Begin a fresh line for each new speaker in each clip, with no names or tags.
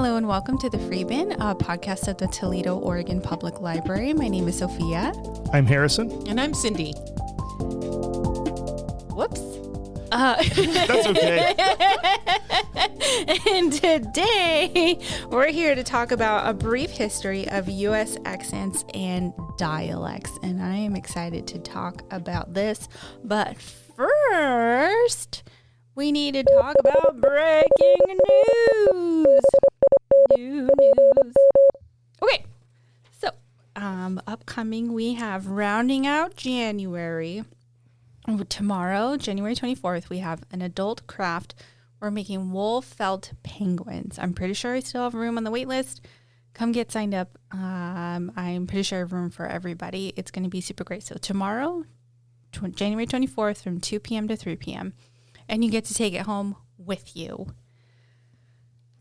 Hello and welcome to The Free Bin, a podcast at the Toledo, Oregon Public Library. My name is Sophia.
I'm Harrison.
And I'm Cindy.
Whoops.
That's okay.
And today we're here to talk about a brief history of U.S. accents and dialects. And I am excited to talk about this. But first, we need to talk about breaking news. New news. Okay. So, upcoming, we have rounding out January. Tomorrow, January 24th, we have an adult craft. We're making wool felt penguins. I'm pretty sure I still have room on the wait list. Come get signed up. I'm pretty sure I have room for everybody. It's going to be super great. So tomorrow, January 24th from 2 p.m. to 3 p.m. And you get to take it home with you.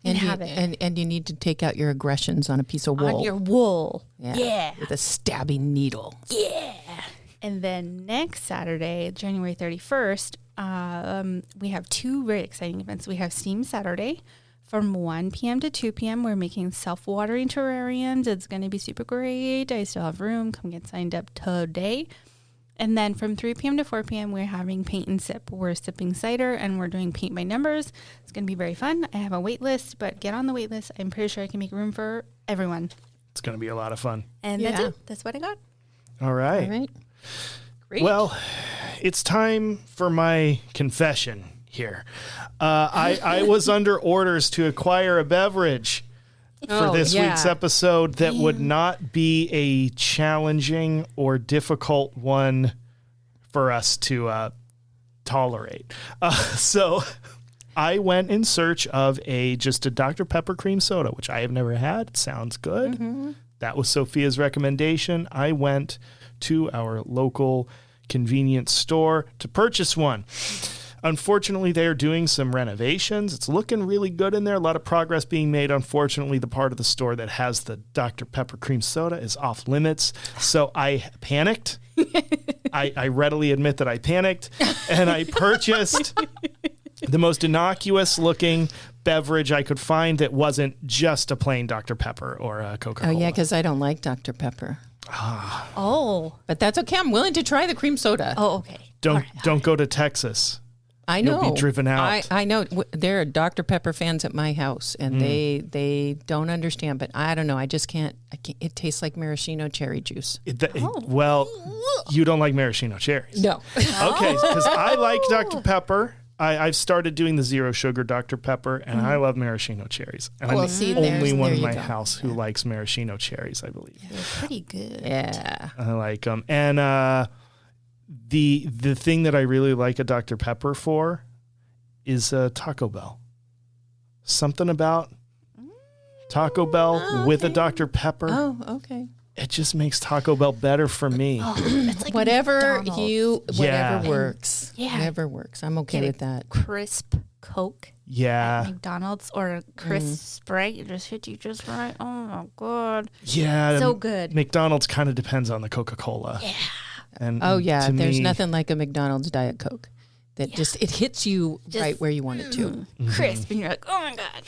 And you need to take out your aggressions on a piece of wool.
On your wool.
Yeah. With a stabbing needle.
Yeah. And then next Saturday, January 31st, we have two very exciting events. We have Steam Saturday from 1 p.m. to 2 p.m. We're making self-watering terrariums. It's going to be super great. I still have room. Come get signed up today. And then from 3 p.m. to 4 p.m., we're having paint and sip. We're sipping cider and we're doing paint by numbers. It's going to be very fun. I have a wait list, but get on the wait list. I'm pretty sure I can make room for everyone.
It's going to be a lot of fun.
And that's it. That's what I got.
All right.
All right. Great.
Well, it's time for my confession here. I was under orders to acquire a beverage for this week's episode that would not be a challenging or difficult one for us to tolerate. So I went in search of just a Dr. Pepper cream soda, which I have never had. It sounds good. Mm-hmm. That was Sophia's recommendation. I went to our local convenience store to purchase one. Unfortunately, they are doing some renovations. It's looking really good in there. A lot of progress being made. Unfortunately, the part of the store that has the Dr. Pepper cream soda is off limits. So I panicked. I readily admit that I panicked. And I purchased the most innocuous looking beverage I could find that wasn't just a plain Dr. Pepper or a Coca-Cola.
Oh, yeah, because I don't like Dr. Pepper.
Oh.
But that's okay. I'm willing to try the cream soda.
Oh, okay.
Don't go to Texas.
I know.
You'll be driven out.
I know. There are Dr. Pepper fans at my house, and they don't understand. But I don't know. I just can't. It tastes like maraschino cherry juice.
Well, you don't like maraschino cherries.
No.
Okay, because I like Dr. Pepper. I've started doing the zero sugar Dr. Pepper, and I love maraschino cherries. And I'm the only one in my house who likes maraschino cherries, I believe.
They're pretty good.
Yeah.
I like them. And the thing that I really like a Dr. Pepper for is Taco Bell. Something about Taco Bell with a Dr. Pepper.
Oh, okay.
It just makes Taco Bell better for me.
It's like
whatever
McDonald's.
works.
Yeah.
Whatever works. I'm okay with that.
Crisp Coke
Yeah.
at McDonald's or a crisp Sprite. It just hit you just right. Oh, my God.
Yeah.
So good.
McDonald's kind of depends on the Coca-Cola.
Yeah.
And
there's nothing like a McDonald's Diet Coke. That it hits you right where you want it to.
Mm-hmm.
Crisp. And you're like, oh, my God.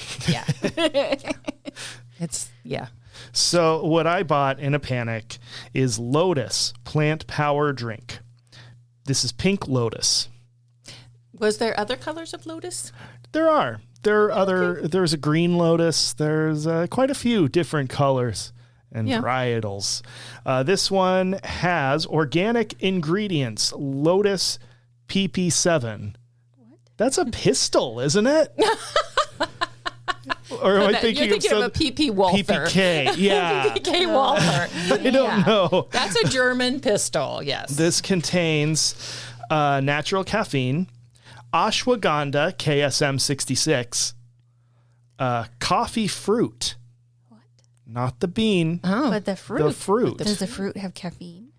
Yeah.
So what I bought in a panic is Lotus Plant Power Drink. This is Pink Lotus.
Was there other colors of Lotus?
There are. There's a green Lotus. There's quite a few different colors and varietals. This one has organic ingredients. Lotus PP7. What? That's a pistol, isn't it? Or am I thinking
You're thinking of a PP Walther.
PPK, yeah.
PPK Walther.
I don't know.
That's a German pistol, yes.
This contains natural caffeine, ashwagandha, KSM 66, coffee fruit.
What?
Not the bean.
Oh.
But the fruit.
The fruit.
Does the fruit have caffeine?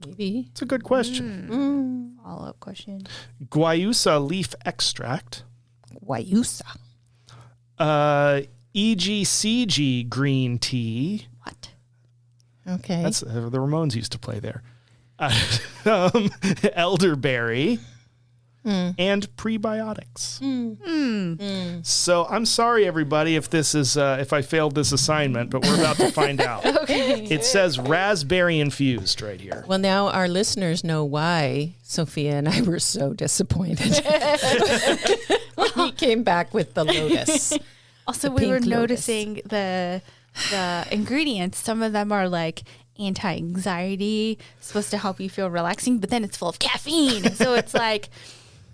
Maybe.
It's a good question.
Follow-up question.
Guayusa leaf extract.
Guayusa.
EGCG green tea.
What?
Okay.
That's the Ramones used to play there. Elderberry. and prebiotics. So I'm sorry, everybody, if this is if I failed this assignment, but we're about to find out.
Okay.
It says raspberry infused right here.
Well, now our listeners know why Sophia and I were so disappointed when he came back with the lotus.
Also,
The
we were
pink lotus.
noticing the ingredients. Some of them are like anti-anxiety, supposed to help you feel relaxing, but then it's full of caffeine. So it's like,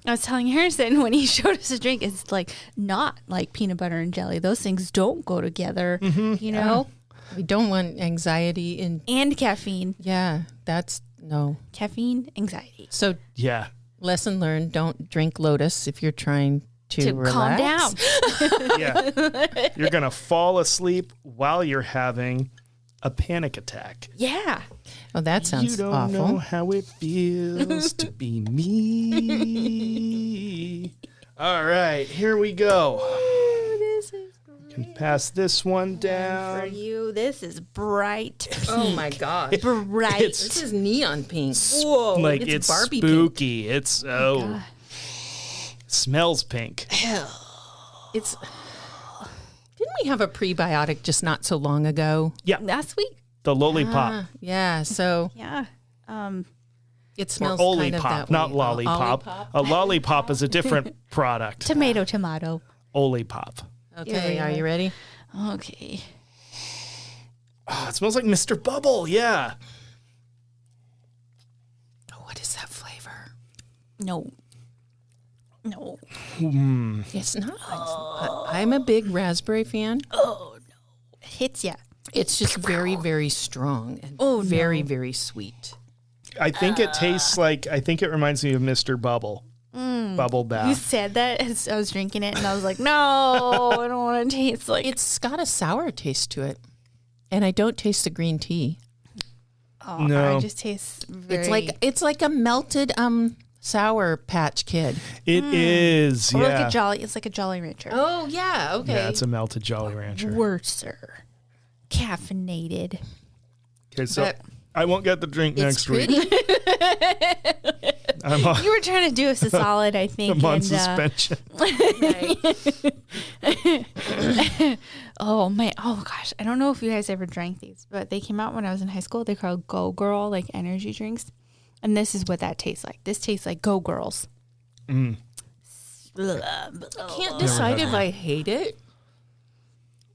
I was telling Harrison when he showed us a drink, it's like not like peanut butter and jelly. Those things don't go together, you know?
We don't want anxiety
And caffeine.
Yeah, that's no.
Caffeine, anxiety.
So
Yeah.
lesson learned, don't drink lotus if you're trying to relax.
Calm down.
Yeah. You're going to fall asleep while you're having a panic attack.
Yeah.
Oh, that sounds
You don't
awful.
know how it feels to be me. All right, here we go.
This is
Can pass this one
for
down.
you. This is bright.
Oh my God.
Bright.
It's
This is neon pink.
Whoa.
like
it's
it's
Barbie pink.
spooky. It's smells pink.
It's. Didn't we have a prebiotic just not so long ago?
Yeah,
Last week.
the lollipop
Yeah. So
Yeah.
it
or
smells kind of
olipop,
that
not
way.
lollipop. A lollipop is a different product.
Tomato.
Olipop.
Okay. Are you ready?
Okay.
Oh, it smells like Mr. Bubble. Yeah.
Oh, what is that flavor?
No.
It's not. I'm a big raspberry fan.
It hits ya.
It's just very, very strong and very, very sweet.
I think it tastes like, I think it reminds me of Mr. Bubble. Bubble
You
bath.
said that as I was drinking it, and I was like, no, I don't want to taste like
It's got a sour taste to it, and I don't taste the green tea.
Oh,
No.
I just taste very...
It's like a melted Sour Patch Kid.
It is,
Or
yeah.
like a Jolly... It's like a Jolly Rancher.
Oh yeah, okay.
Yeah, it's a melted Jolly Rancher.
Worser. Caffeinated.
Okay, so
But
I won't get the drink
it's
next week.
pretty.
I'm on,
You were trying to do us a solid, I think.
I'm on
and,
suspension.
oh, man. Oh, gosh. I don't know if you guys ever drank these, but they came out when I was in high school. They're called Go Girl, like energy drinks. And this is what that tastes like. This tastes like Go Girls.
Can't decide if I hate it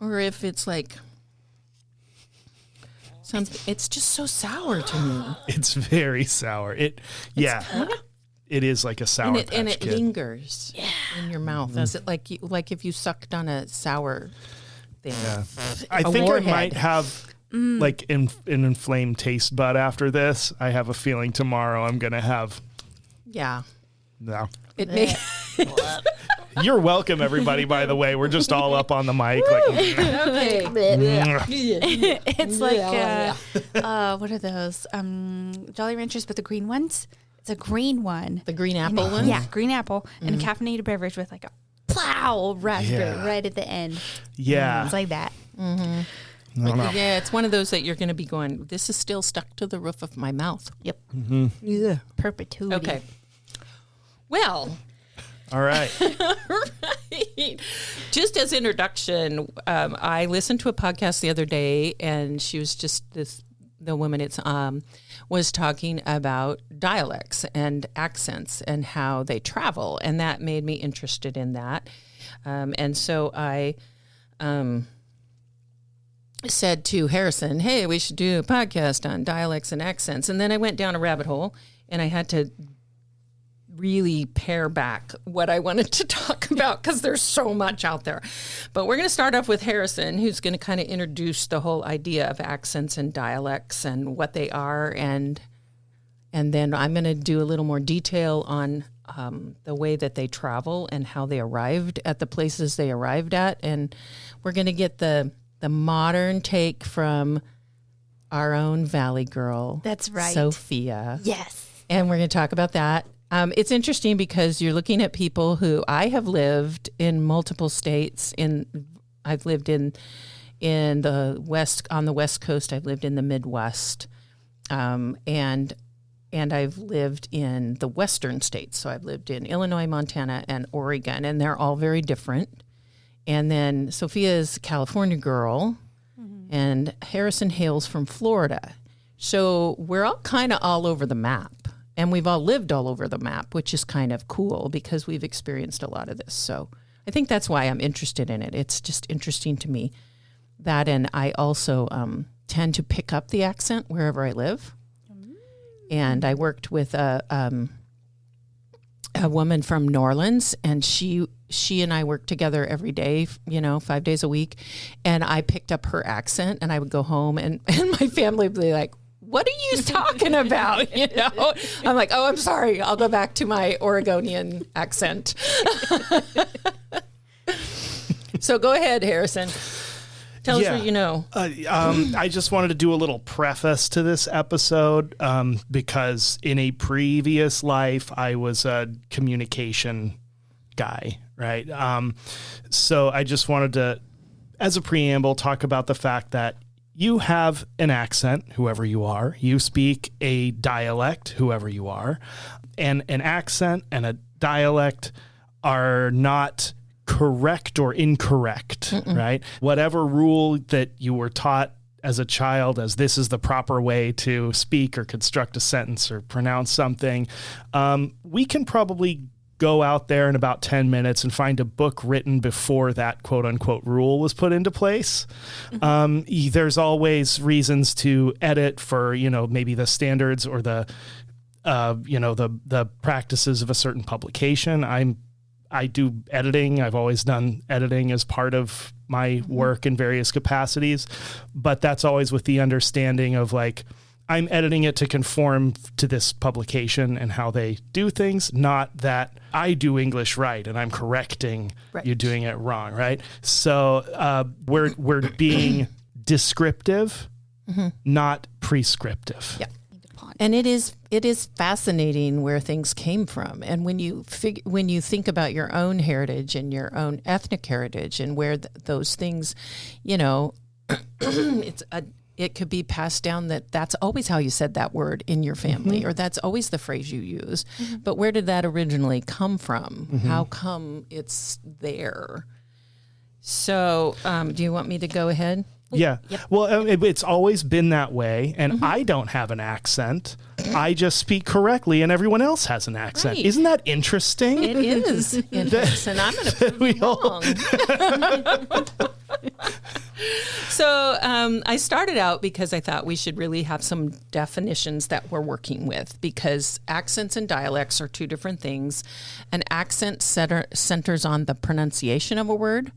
or if it's like it's just so sour to me.
It's very sour. It is like a sour
And
patch
it
kid.
lingers in your mouth. Is it like if you sucked on a sour thing?
Yeah. I
A
think
warhead.
I might have like an inflamed taste bud after this. I have a feeling tomorrow I'm going to have
Yeah.
no.
It may
You're welcome, everybody, by the way. We're just all up on the mic.
okay.
It's like, what are those? Jolly Ranchers, but the green ones. It's a green one.
The green apple one?
Yeah, green apple. And a caffeinated beverage with like a plow raspberry
Yeah.
right at the end.
Yeah.
It's like that.
I don't know.
Yeah, it's one of those that you're going to be going, this is still stuck to the roof of my mouth.
Yep.
Yeah.
Perpetuity.
Okay. Well,
All right.
just as introduction, I listened to a podcast the other day, and she was just the woman was talking about dialects and accents and how they travel, and that made me interested in that. And so I said to Harrison, hey, we should do a podcast on dialects and accents. And then I went down a rabbit hole, and I had to really pare back what I wanted to talk about because there's so much out there. But we're going to start off with Harrison, who's going to kind of introduce the whole idea of accents and dialects and what they are, and then I'm going to do a little more detail on the way that they travel and how they arrived at the places they arrived at, and we're going to get the modern take from our own Valley girl.
That's right.
Sophia.
Yes.
And we're going to talk about that. It's interesting because you're looking at people who I have lived in multiple states. I've lived in the West, on the West Coast. I've lived in the Midwest, and and I've lived in the western states. So I've lived in Illinois, Montana, and Oregon, and they're all very different. And then Sophia's a California girl, and Harrison hails from Florida. So we're all kind of all over the map. And we've all lived all over the map, which is kind of cool because we've experienced a lot of this. So I think that's why I'm interested in it. It's just interesting to me that, and I also tend to pick up the accent wherever I live. And I worked with a woman from New Orleans, and she and I worked together every day, 5 days a week. And I picked up her accent, and I would go home, and my family would be like, "What are you talking about?" I'm like, "Oh, I'm sorry. I'll go back to my Oregonian accent." So go ahead, Harrison. Tell us what you know.
I just wanted to do a little preface to this episode because in a previous life, I was a communication guy, right? So I just wanted to, as a preamble, talk about the fact that you have an accent, whoever you are. You speak a dialect, whoever you are. And an accent and a dialect are not correct or incorrect, right? Whatever rule that you were taught as a child as this is the proper way to speak or construct a sentence or pronounce something, we can probably go out there in about 10 minutes and find a book written before that quote unquote rule was put into place. There's always reasons to edit for, maybe the standards or the practices of a certain publication. I do editing. I've always done editing as part of my work in various capacities, but that's always with the understanding of like, I'm editing it to conform to this publication and how they do things, not that I do English right and I'm correcting you doing it wrong, right? So we're being descriptive, not prescriptive.
Yeah. And it is fascinating where things came from, and when you think about your own heritage and your own ethnic heritage and where those things, it could be passed down that's always how you said that word in your family, or that's always the phrase you use. But where did that originally come from? How come it's there? So, do you want me to go ahead?
Yeah. Yep. Well, it's always been that way. And I don't have an accent. I just speak correctly and everyone else has an accent. Right. Isn't that interesting?
It is interesting. I'm going to prove you wrong. So I started out because I thought we should really have some definitions that we're working with, because accents and dialects are two different things. An accent centers on the pronunciation of a word,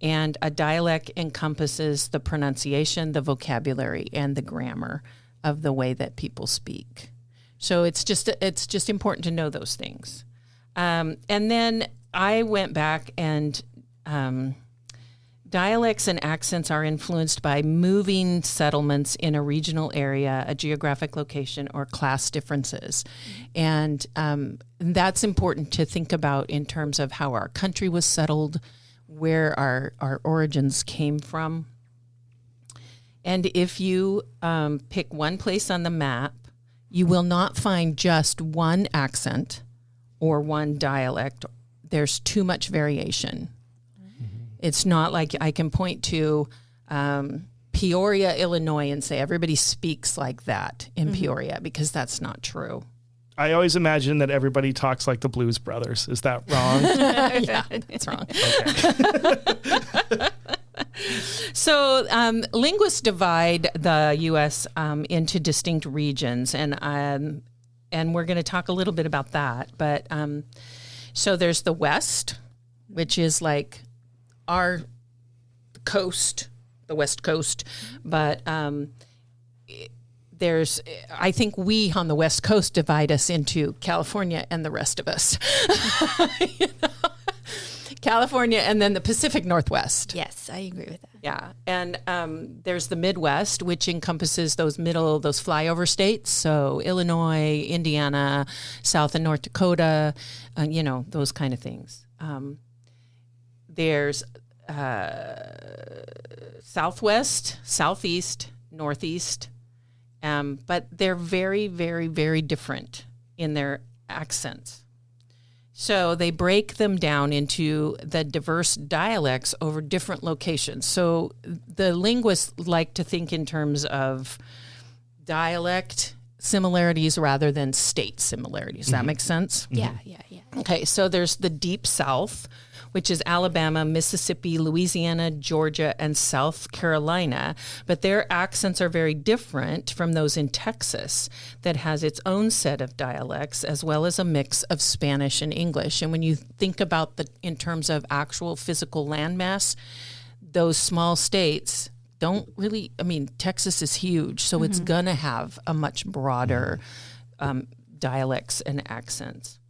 and a dialect encompasses the pronunciation, the vocabulary, and the grammar of the way that people speak. So it's just important to know those things. And then I went back, and dialects and accents are influenced by moving settlements in a regional area, a geographic location, or class differences. And that's important to think about in terms of how our country was settled, where our origins came from. And if you pick one place on the map, you will not find just one accent or one dialect. There's too much variation. It's not like I can point to Peoria, Illinois, and say everybody speaks like that in Peoria, because that's not true.
I always imagine that everybody talks like the Blues Brothers. Is that wrong?
Yeah, that's wrong. Okay. So linguists divide the U.S. Into distinct regions, and we're going to talk a little bit about that. But so there's the West, which is like our coast, the West Coast, but I think we on the West Coast divide us into California and the rest of us. California and then the Pacific Northwest.
Yes, I agree with that.
Yeah. And there's the Midwest, which encompasses those flyover states. So Illinois, Indiana, South and North Dakota, those kind of things. There's Southwest, Southeast, Northeast, But they're very, very, very different in their accents. So they break them down into the diverse dialects over different locations. So the linguists like to think in terms of dialect similarities rather than state similarities. Does that make sense?
Yeah.
Okay, so there's the Deep South, which is Alabama, Mississippi, Louisiana, Georgia, and South Carolina. But their accents are very different from those in Texas that has its own set of dialects, as well as a mix of Spanish and English. And when you think about in terms of actual physical landmass, those small states don't really, Texas is huge, so it's going to have a much broader dialects and accents.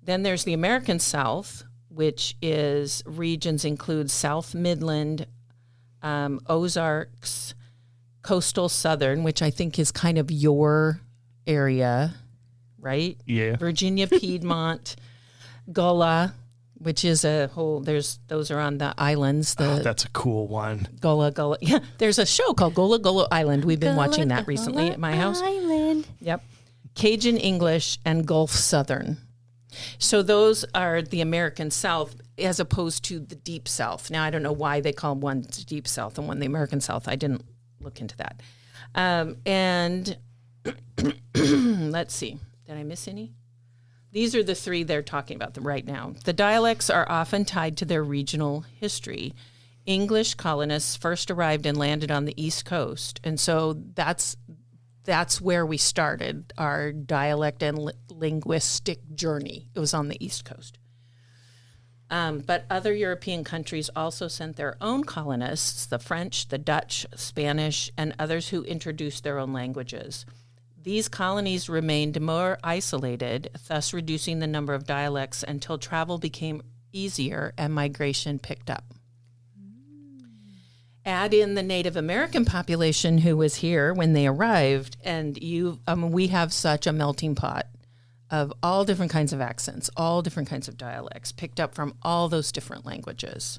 Then there's the American South, which is regions include South Midland, Ozarks, Coastal Southern, which I think is kind of your area, right?
Yeah.
Virginia, Piedmont, Gullah, which is those are on the islands.
That's a cool one.
Gullah. Yeah, there's a show called Gullah Island. We've been watching that recently at my house.
Island.
Yep. Cajun English and Gulf Southern. So those are the American South as opposed to the Deep South. Now, I don't know why they call one the Deep South and one the American South. I didn't look into that. And let's see. Did I miss any? These are the three they're talking about right now. The dialects are often tied to their regional history. English colonists first arrived and landed on the East Coast. And so that's where we started our dialect and linguistic journey. It was on the East Coast. But other European countries also sent their own colonists, the French, the Dutch, Spanish, and others who introduced their own languages. These colonies remained more isolated, thus reducing the number of dialects until travel became easier and migration picked up. Add in the Native American population who was here when they arrived, and we have such a melting pot of all different kinds of accents, all different kinds of dialects, picked up from all those different languages.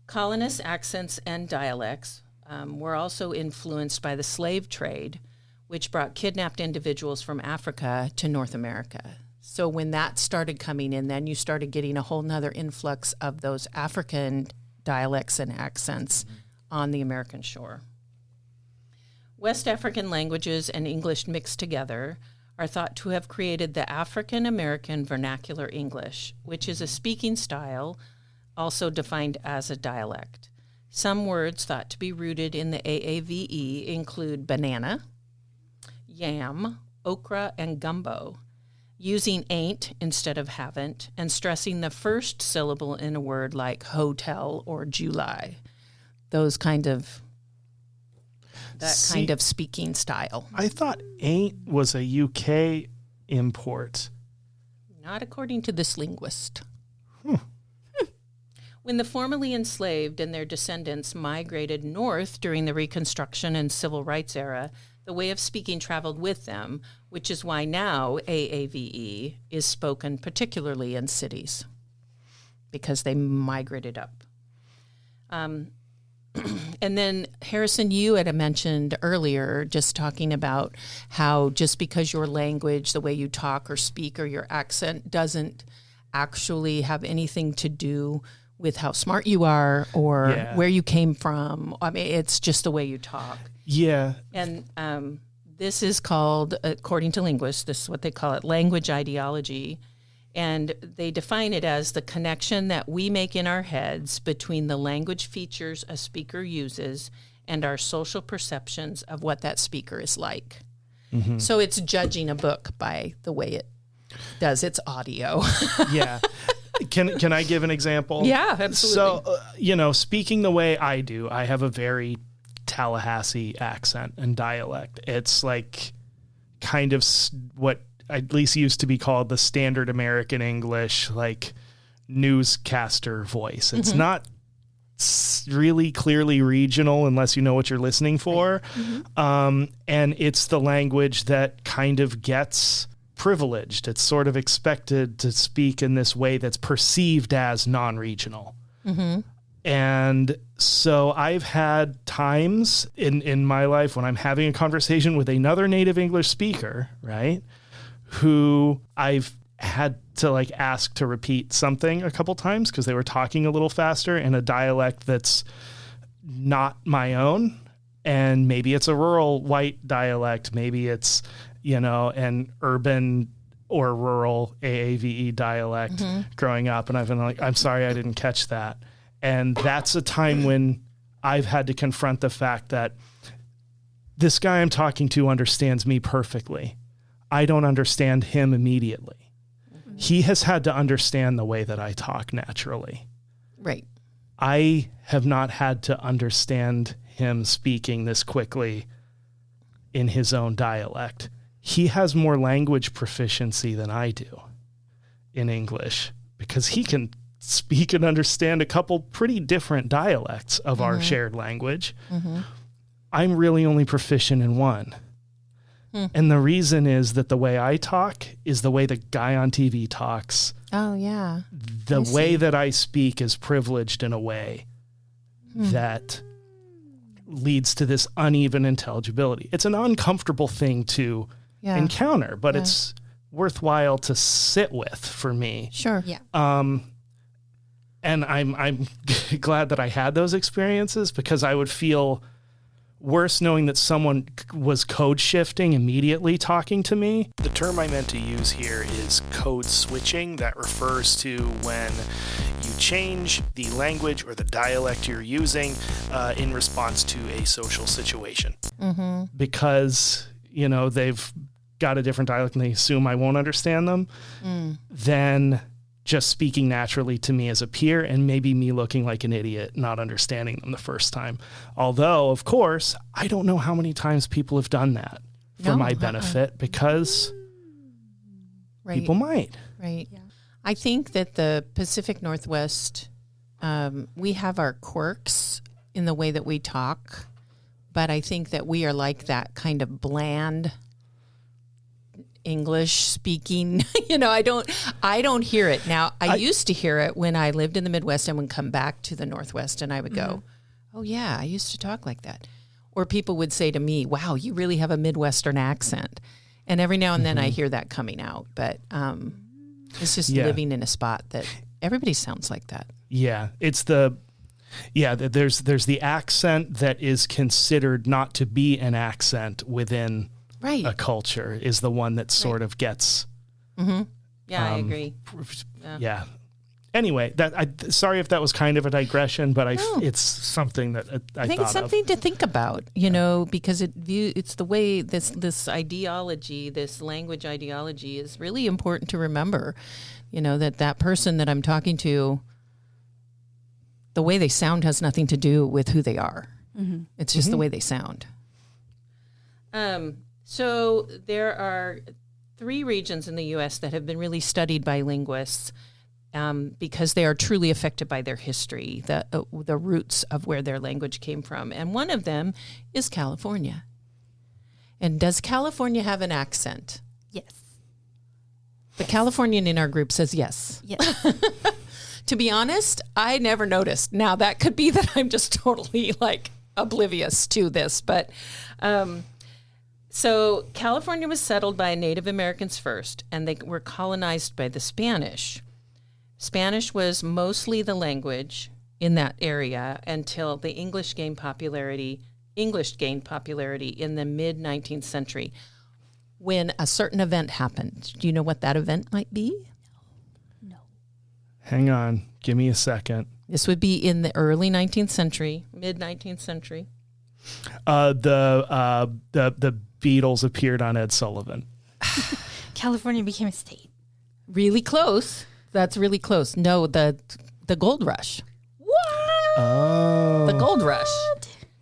Colonists' accents and dialects were also influenced by the slave trade, which brought kidnapped individuals from Africa to North America. So when that started coming in, then you started getting a whole nother influx of those African dialects and accents on the American shore. West African languages and English mixed together are thought to have created the African American vernacular English, which is a speaking style also defined as a dialect. Some words thought to be rooted in the AAVE include banana, yam, okra, and gumbo, using ain't instead of haven't, and stressing the first syllable in a word like hotel or July. That kind of speaking style.
I thought ain't was a UK import.
Not according to this linguist. When the formerly enslaved and their descendants migrated north during the Reconstruction and Civil Rights era, the way of speaking traveled with them, which is why now AAVE is spoken particularly in cities, because they migrated up. And then, Harrison, you had mentioned earlier, just talking about how just because your language, the way you talk or speak or your accent doesn't actually have anything to do with how smart you are or where you came from. I mean, it's just the way you talk.
Yeah.
And this is called, according to linguists, this is what they call it, language ideology. And they define it as the connection that we make in our heads between the language features a speaker uses and our social perceptions of what that speaker is like. Mm-hmm. So it's judging a book by the way it does its audio.
Yeah. Can I give an example?
Yeah, absolutely.
So, speaking the way I do, I have a very Tallahassee accent and dialect. It's like kind of what at least used to be called the standard American English, like newscaster voice. It's not really clearly regional unless you know what you're listening for. Mm-hmm. And it's the language that kind of gets privileged. It's sort of expected to speak in this way that's perceived as non-regional. Mm-hmm. And so I've had times in my life when I'm having a conversation with another native English speaker, right, who I've had to like ask to repeat something a couple times because they were talking a little faster in a dialect that's not my own. And maybe it's a rural white dialect. Maybe it's, an urban or rural AAVE dialect growing up. And I've been like, I'm sorry, I didn't catch that. And that's a time when I've had to confront the fact that this guy I'm talking to understands me perfectly. I don't understand him immediately. He has had to understand the way that I talk naturally.
Right.
I have not had to understand him speaking this quickly in his own dialect. He has more language proficiency than I do in English because he can speak and understand a couple pretty different dialects of our shared language. I'm really only proficient in one. And the reason is that the way I talk is the way the guy on TV talks.
Oh, yeah.
The way that I speak is privileged in a way that leads to this uneven intelligibility. It's an uncomfortable thing to encounter, but it's worthwhile to sit with for me.
Sure.
Yeah.
And I'm glad that I had those experiences because I would feel worse knowing that someone was code shifting immediately talking to me. The term I meant to use here is code switching. That refers to when you change the language or the dialect you're using in response to a social situation. Because, they've got a different dialect and they assume I won't understand them, then just speaking naturally to me as a peer and maybe me looking like an idiot, not understanding them the first time. Although, of course, I don't know how many times people have done that for my benefit because people might.
Right. Yeah. I think that the Pacific Northwest, we have our quirks in the way that we talk, but I think that we are like that kind of bland English speaking. I don't hear it now. I used to hear it when I lived in the Midwest and would come back to the Northwest and I would go, oh yeah, I used to talk like that. Or people would say to me, wow, you really have a Midwestern accent. And every now and then I hear that coming out, but it's just living in a spot that everybody sounds like that.
Yeah. It's there's the accent that is considered not to be an accent within a culture is the one that sort of gets.
Yeah, I agree.
Yeah. Anyway, sorry if that was kind of a digression, but it's something that I
think it's something to think about, because it's the way this ideology, this language ideology is really important to remember, that person that I'm talking to, the way they sound has nothing to do with who they are. It's just the way they sound. So there are 3 regions in the U.S. that have been really studied by linguists because they are truly affected by their history, the roots of where their language came from. And one of them is California. And does California have an accent?
Yes.
The Californian in our group says yes.
Yes.
To be honest, I never noticed. Now, that could be that I'm just totally oblivious to this, but... So California was settled by Native Americans first, and they were colonized by the Spanish. Spanish was mostly the language in that area until the English gained popularity in the mid-19th century when a certain event happened. Do you know what that event might be?
No.
Hang on. Give me a second.
This would be in the early 19th century, mid-19th century.
The Beatles appeared on Ed Sullivan.
California became a state.
Really close. That's really close. No, the gold rush.
What?
Oh.
The gold rush.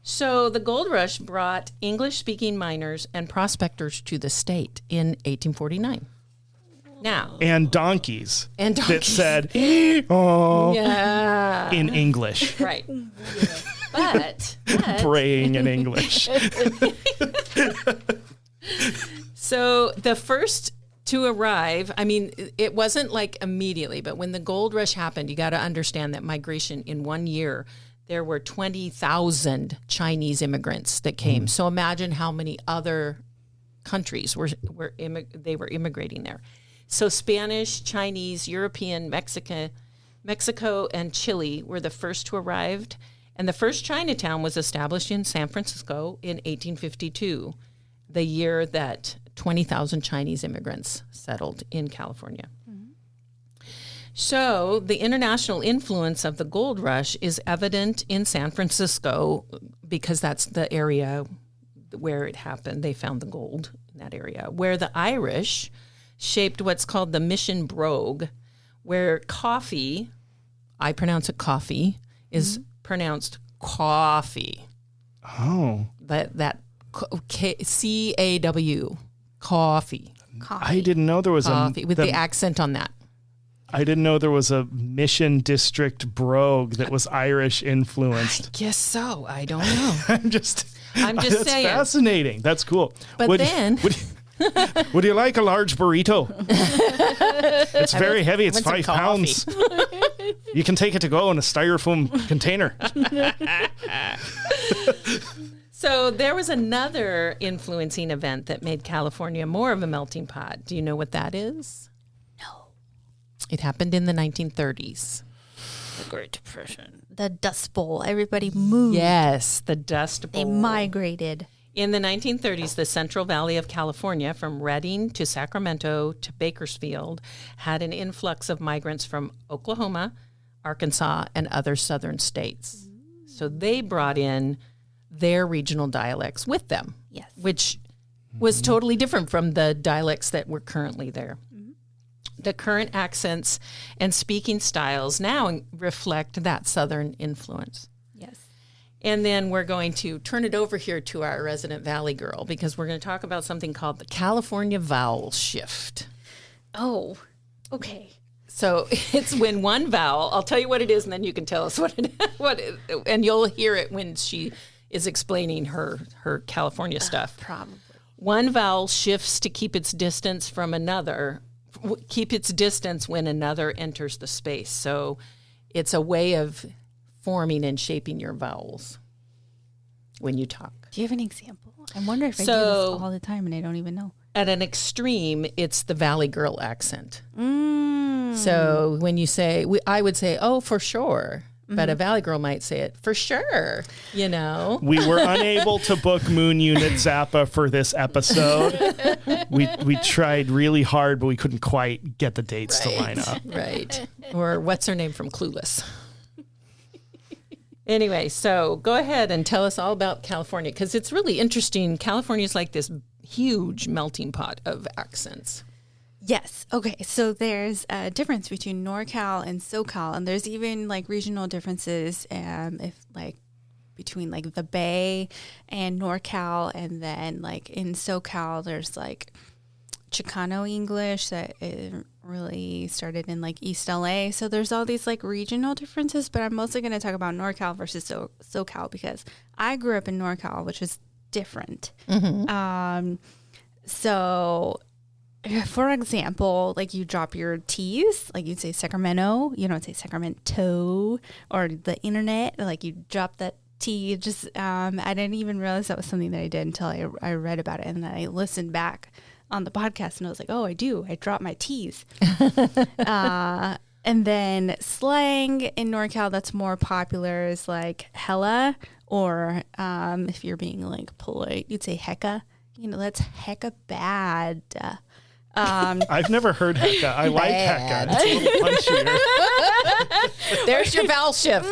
So the gold rush brought English-speaking miners and prospectors to the state in 1849. Now.
And donkeys. That said, oh,
yeah,
in English.
Right. But
braying in English.
So the first to arrive, I mean, it wasn't like immediately, but when the gold rush happened, you got to understand that migration in 1 year, there were 20,000 Chinese immigrants that came. So imagine how many other countries were immigrating there. So Spanish, Chinese, European, Mexico, and Chile were the first to arrive. And the first Chinatown was established in San Francisco in 1852, the year that 20,000 Chinese immigrants settled in California. So the international influence of the gold rush is evident in San Francisco because that's the area where it happened. They found the gold in that area, where the Irish shaped what's called the Mission Brogue, where coffee, I pronounce it coffee, is pronounced coffee.
Oh.
That C-A-W, coffee.
I didn't know there was
coffee, with the accent on that.
I didn't know there was a Mission District brogue that was Irish influenced.
I guess so. I don't know.
I'm just
that's
saying. That's fascinating. That's cool.
But
would you like a large burrito? It's very heavy. It's 5 pounds. You can take it to go in a styrofoam container.
So there was another influencing event that made California more of a melting pot. Do you know what that is?
No.
It happened in the 1930s.
The Great Depression. The Dust Bowl. Everybody moved.
Yes, the Dust Bowl.
They migrated.
In the 1930s, the Central Valley of California, from Redding to Sacramento to Bakersfield, had an influx of migrants from Oklahoma, Arkansas, and other southern states. So they brought in their regional dialects with them,
yes,
which was totally different from the dialects that were currently there. The current accents and speaking styles now reflect that southern influence.
Yes.
And then we're going to turn it over here to our resident Valley girl because we're going to talk about something called the California vowel shift.
Oh, okay.
So it's when one vowel, I'll tell you what it is, and then you can tell us and you'll hear it when she is explaining her California stuff.
Probably.
One vowel shifts to keep its distance from another, keep its distance when another enters the space. So it's a way of forming and shaping your vowels when you talk.
Do you have an example? I wonder if I do this all the time and I don't even know.
At an extreme, it's the Valley Girl accent. So when you say, I would say, oh, for sure. But a Valley Girl might say it, for sure, you know.
We were unable to book Moon Unit Zappa for this episode. We tried really hard, but we couldn't quite get the dates to line up.
Right. Or what's her name from Clueless? Anyway, so go ahead and tell us all about California, because it's really interesting. California is like this huge melting pot of accents.
Yes. Okay. So there's a difference between NorCal and SoCal, and there's even like regional differences if like between like the Bay and NorCal, and then like in SoCal there's like Chicano English that really started in like East LA. So there's all these like regional differences, but I'm mostly going to talk about NorCal versus SoCal because I grew up in NorCal, which is different. So for example, like you drop your T's, like you'd say Sacramento, you don't say Sacramento, or the internet, like you drop that T. Just I didn't even realize that was something that I did until I read about it, and then I listened back on the podcast, and I was like, oh, I drop my T's. And then slang in NorCal that's more popular is like hella, or if you're being like polite, you'd say hecka. You know, that's hecka bad.
I've never heard hecka. I like hecka. It's a little punchier.
There's your vowel shift.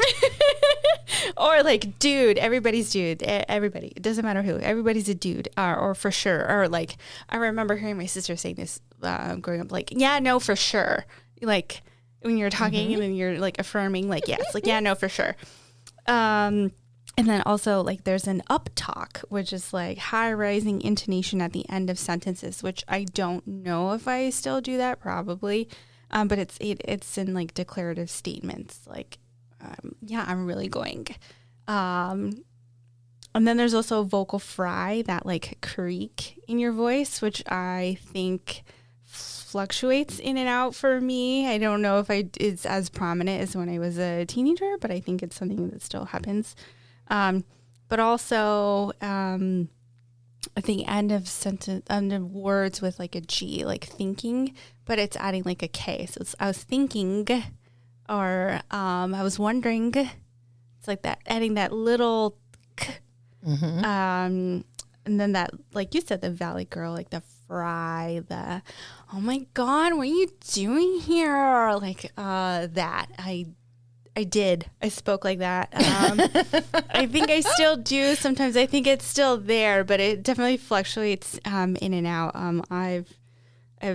Or like dude, everybody's dude. Everybody. It doesn't matter who. Everybody's a dude. Or for sure. Or like, I remember hearing my sister saying this growing up, like, yeah, no, for sure. Like when you're talking and then you're like affirming, like, yes, like, yeah, no, for sure. And then also, like, there's an uptalk, which is like high rising intonation at the end of sentences, which I don't know if I still do that, probably. But it's in like declarative statements, like, yeah, I'm really going. And then there's also vocal fry, that like creak in your voice, which I think fluctuates in and out for me. I don't know if it's as prominent as when I was a teenager, but I think it's something that still happens. But also, I think end of words with like a G, like thinking, but it's adding like a K. So I was thinking, or I was wondering. It's like that, adding that little K. And then that, like you said, the Valley Girl, like the fry, the, oh my God, what are you doing here? Like that. I spoke like that. I think I still do. Sometimes I think it's still there, but it definitely fluctuates in and out. I've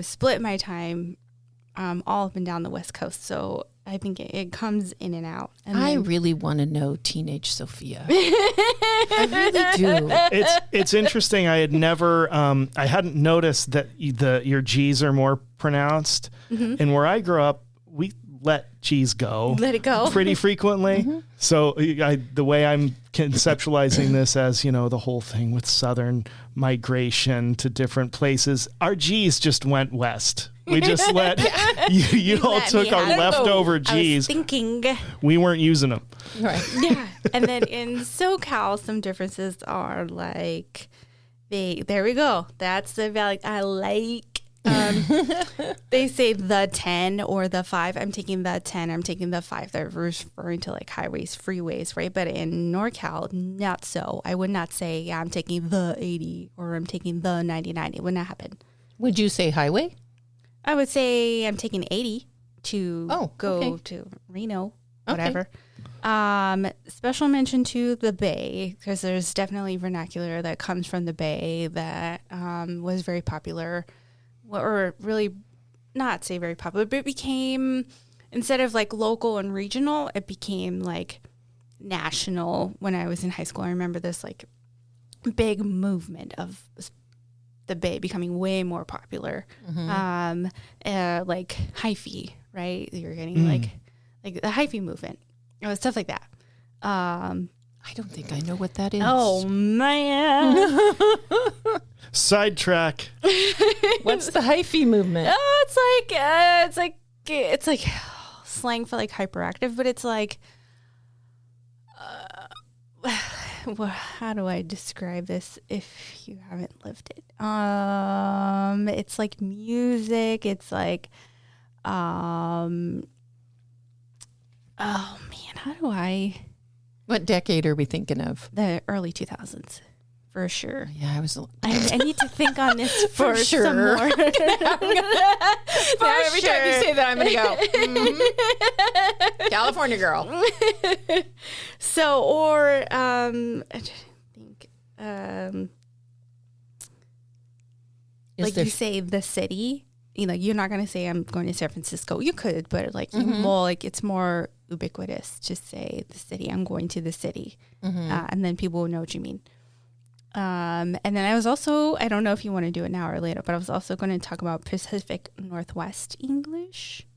split my time all up and down the West Coast, so I think it comes in and out. And
I really want to know teenage Sophia. I really do.
It's interesting. I had never, I hadn't noticed that your G's are more pronounced. And where I grew up, we let G's go.
Let it go.
Pretty frequently. So the way I'm conceptualizing this as, the whole thing with Southern migration to different places, our G's just went west. We just let you all took our leftover G's.
I was thinking.
We weren't using them.
Right.
Yeah. And then in SoCal, some differences are like, there we go. That's the Valley. I like. They say the 10 or the 5. I'm taking the 10. I'm taking the 5. They're referring to like highways, freeways, right? But in NorCal, not so. I would not say, yeah, I'm taking the 80 or I'm taking the 99. It would not happen.
Would you say highway?
I would say I'm taking 80 to go to Reno, whatever. Okay. Special mention to the Bay, because there's definitely vernacular that comes from the Bay that was very popular. Or really not say very popular, but it became, instead of like local and regional, it became like national. When I was in high school, I remember this like big movement of the Bay becoming way more popular. Like hyphy, right? You're getting like the hyphy movement, stuff like that.
I don't think I know what that is.
Oh man.
Sidetrack.
What's the hyphy movement?
Oh, it's like slang for like hyperactive, but it's like, well, how do I describe this if you haven't lived it? It's like music. It's like, oh man, how do I?
What decade are we thinking of?
The early 2000s. For sure.
Yeah,
I need to think on this for
sure.
some more.
Every time you say that, I'm going to go, California girl.
So, or I think, like you say the city, you're not going to say I'm going to San Francisco. You could, but like more like it's more ubiquitous to say the city. I'm going to the city, and then people will know what you mean. And then I was also, I don't know if you want to do it now or later, but I was also going to talk about Pacific Northwest English.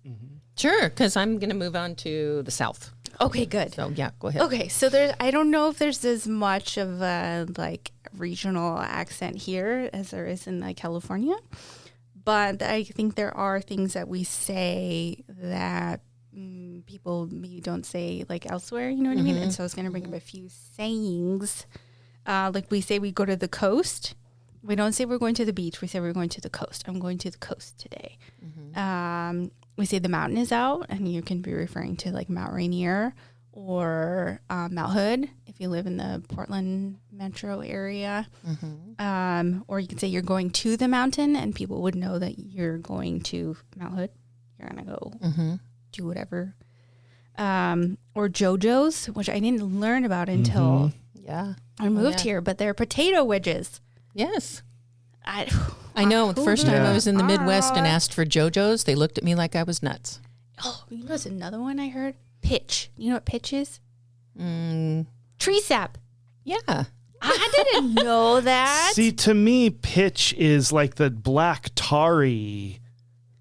Sure, because I'm going to move on to the South.
Okay, good.
So yeah, go ahead.
Okay, so I don't know if there's as much of a like regional accent here as there is in like California, but I think there are things that we say that people maybe don't say like elsewhere, you know what I mean? And so I was going to bring up a few sayings. Like we say we go to the coast. We don't say we're going to the beach. We say we're going to the coast. I'm going to the coast today. We say the mountain is out, and you can be referring to like Mount Rainier or Mount Hood if you live in the Portland metro area. Or you can say you're going to the mountain, and people would know that you're going to Mount Hood. You're going to go do whatever. Or JoJo's, which I didn't learn about until... I moved here, but they're potato wedges.
Yes. I know. The first time I was in the Midwest and asked for JoJo's, they looked at me like I was nuts.
Oh, you know what's another one I heard? Pitch. You know what pitch is? Tree sap.
Yeah.
I didn't know that.
See, to me, pitch is like the black tarry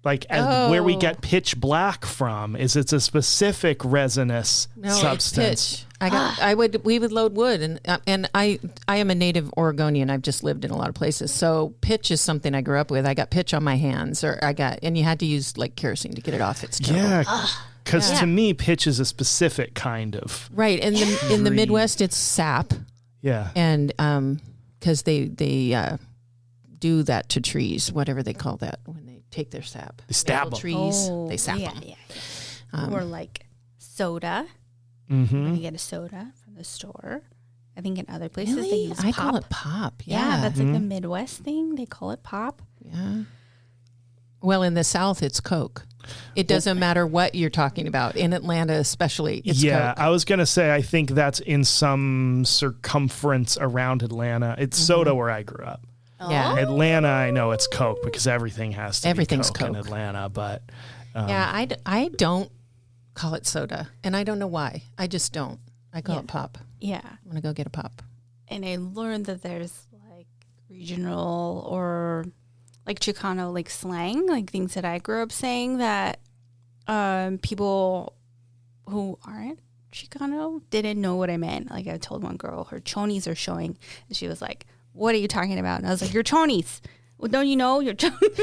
Like where we get pitch black from is it's a specific resinous substance.
It's pitch. We would load wood, and I am a native Oregonian. I've just lived in a lot of places, so pitch is something I grew up with. I got pitch on my hands, and you had to use like kerosene to get it off. It's terrible.
Yeah, because to me, pitch is a specific kind of
and in the Midwest, it's sap.
Yeah,
and because they do that to trees, whatever they call that when they take their sap.
They stab them.
Trees. They sap them.
Yeah. Or like soda.
Mm-hmm.
When you get a soda from the store. I think in other places
really?
they use pop.
I call it pop.
Yeah, that's like the Midwest thing. They call it pop.
Yeah. Well, in the South, it's Coke. It doesn't matter what you're talking about. In Atlanta, especially, it's Coke.
I was going to say, I think that's in some circumference around Atlanta. It's soda where I grew up.
Yeah.
Atlanta, I know it's Coke because everything has to
Everything's
be Coke in
Coke.
Atlanta. But
I don't call it soda, and I don't know why. I just don't. I call it pop.
Yeah.
I'm going to go get a pop.
And I learned that there's like regional or like Chicano like slang, like things that I grew up saying that people who aren't Chicano didn't know what I meant. Like I told one girl her chonies are showing, and she was like, "What are you talking about?" And I was like, "Your chonies." Well, don't you know your chonies?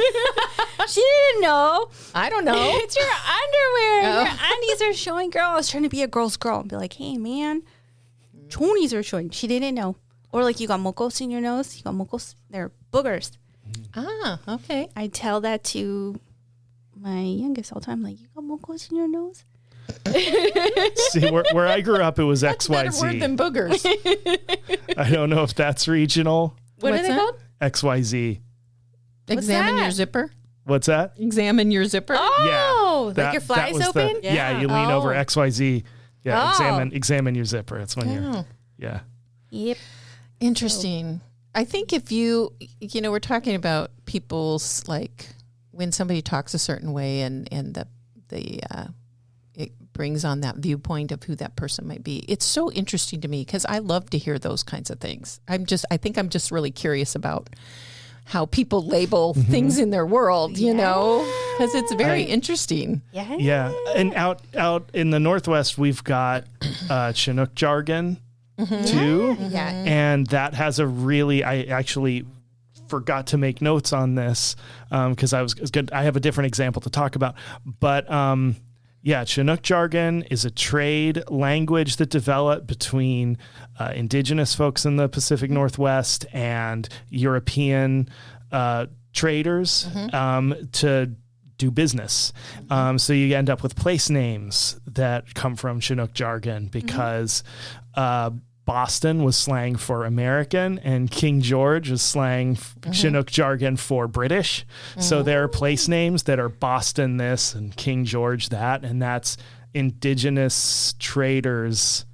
She didn't know.
I don't know.
It's your underwear. Your undies are showing, girl. I was trying to be a girl's girl and be like, "Hey, man, chonies are showing." She didn't know. Or like, you got mocos in your nose. You got mocos. They're boogers.
Ah, okay.
I tell that to my youngest all the time. Like, you got mocos in your nose?
see, where I grew up, it was XYZ.
Better word than boogers.
I don't know if that's regional.
What
What's
are they
that?
called?
XYZ.
Examine
that?
your zipper.
What's that?
Examine your zipper.
Oh,
Yeah,
like your flies
was
open?
you lean over XYZ. Yeah,
Oh.
examine your zipper. It's when you're, yeah.
Yep.
Interesting. I think if we're talking about people's, like, when somebody talks a certain way and it brings on that viewpoint of who that person might be. It's so interesting to me because I love to hear those kinds of things. I think I'm just really curious about how people label things in their world, you know, because it's very interesting.
Yeah.
Yeah. And out in the Northwest, we've got Chinook jargon too.
Yeah.
And that has I actually forgot to make notes on this because I was good. I have a different example to talk about. But Chinook jargon is a trade language that developed between indigenous folks in the Pacific Northwest and European traders to do business. So you end up with place names that come from Chinook jargon because Boston was slang for American and King George was slang Chinook jargon for British. So there are place names that are Boston this and King George that, and that's indigenous traders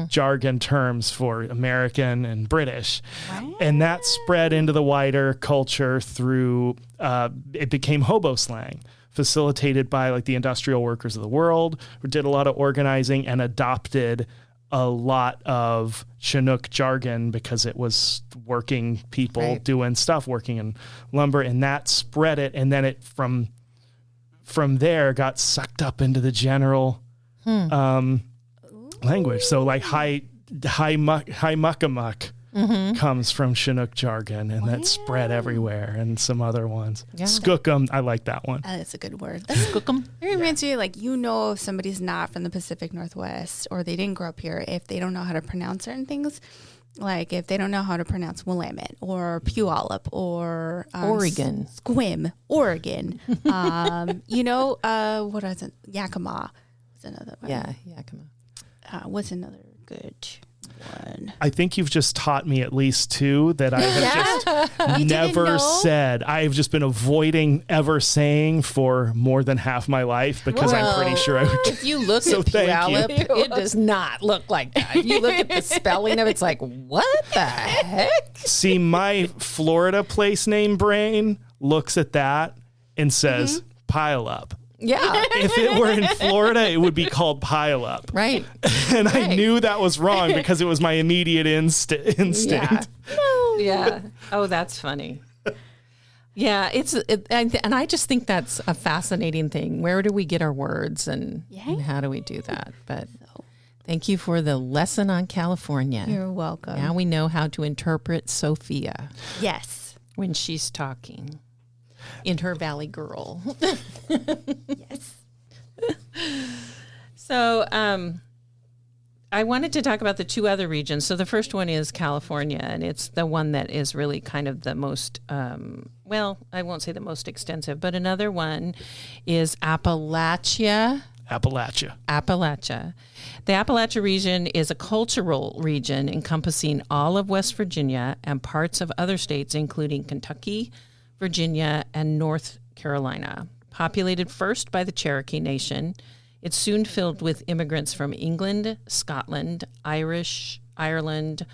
jargon terms for American and British. Wow. And that spread into the wider culture through, it became hobo slang, facilitated by like the industrial workers of the world who did a lot of organizing and adopted a lot of Chinook jargon because it was working people doing stuff, working in lumber, and that spread it. And then it from there got sucked up into the general language. So like high muckamuck comes from Chinook jargon, and that spread everywhere, and some other ones. Yeah. Skookum, I like that one.
That's a good word. Skookum. It reminds me, like, if somebody's not from the Pacific Northwest or they didn't grow up here, if they don't know how to pronounce certain things, like if they don't know how to pronounce Willamette or Puyallup or
Oregon,
Squim, Oregon, what is it? Yakima is another one.
Yeah, Yakima.
What's another good one?
I think you've just taught me at least two that I have just never said. I've just been avoiding ever saying for more than half my life because I'm pretty sure I would.
If you look at Puyallup, it does not look like that. If you look at the spelling of it, it's like, what the heck?
See, my Florida place name brain looks at that and says, pile up.
Yeah.
If it were in Florida, it would be called pile up.
Right.
And I knew that was wrong because it was my immediate instinct.
Yeah. Oh, that's funny. Yeah, and I just think that's a fascinating thing. Where do we get our words, and how do we do that? But thank you for the lesson on California.
You're welcome.
Now we know how to interpret Sophia.
Yes.
When she's talking in her Valley Girl.
Yes.
So I wanted to talk about the two other regions. So the first one is California, and it's the one that is really kind of the most, well, I won't say the most extensive, but another one is Appalachia.
Appalachia.
The Appalachia region is a cultural region encompassing all of West Virginia and parts of other states, including Kentucky, Virginia, and North Carolina. Populated first by the Cherokee Nation, it's soon filled with immigrants from England, Scotland, Ireland,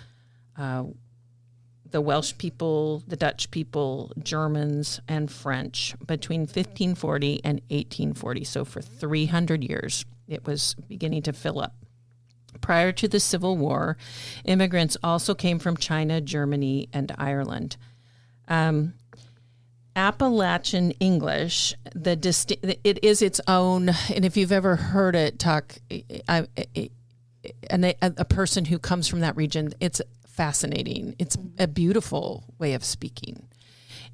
the Welsh people, the Dutch people, Germans, and French between 1540 and 1840. So for 300 years, it was beginning to fill up. Prior to the Civil War, immigrants also came from China, Germany, and Ireland. Appalachian English, it is its own, and if you've ever heard it talk, a person who comes from that region, it's fascinating. It's a beautiful way of speaking.